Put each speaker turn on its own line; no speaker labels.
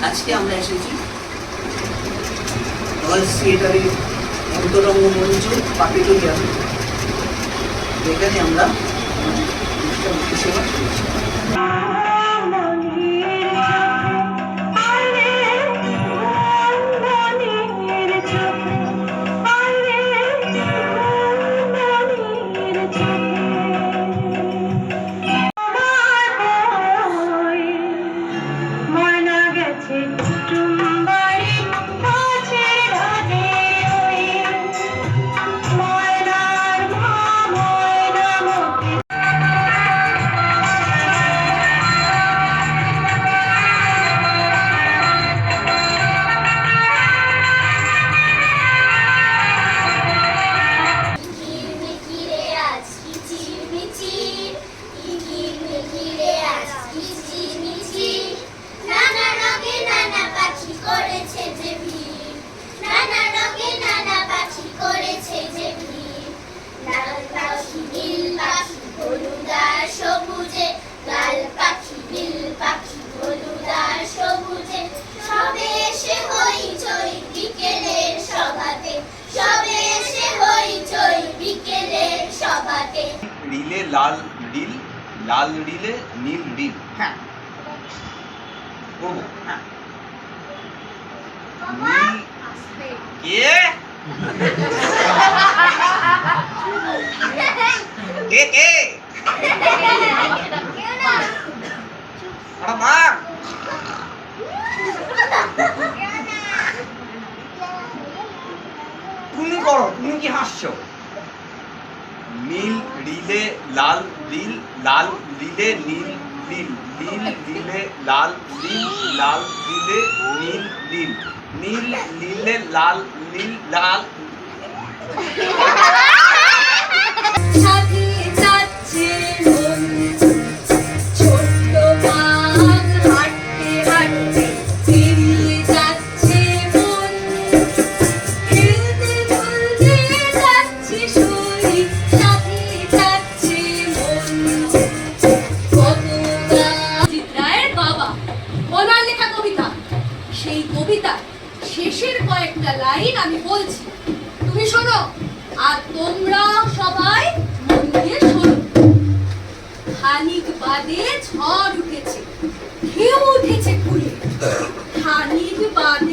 আজকে আমরা এসেছি গার্লস থিয়েটারের অন্তরঙ্গ মঞ্চ পাপিটোরিয়াম, যেখানে আমরা মুক্তি সেবা করছি।
রিলে লাল ডিল, লাল রিলে নীল ডিল।
হ্যাঁ,
করবো।
হ্যাঁ।
কে কে কে মা, তুমি করো, তুমি কি হাসছো? নীল রিলে লাল রিল, লাল রিলে নীল রিল, নীল রিলে লাল রিল, লাল রিলে নীল রিল, নীল রিলে লাল রিল, লাল।
সেই কবিতা শেষের কয়েকটা লাইন আমি বলছি, তুমি শোনো আর তোমরা সবাই মন দিয়ে শোনো। খানিক বাদে ঝড় উঠেছে, ঢেউ উঠেছে খুলে, খানিক বাদে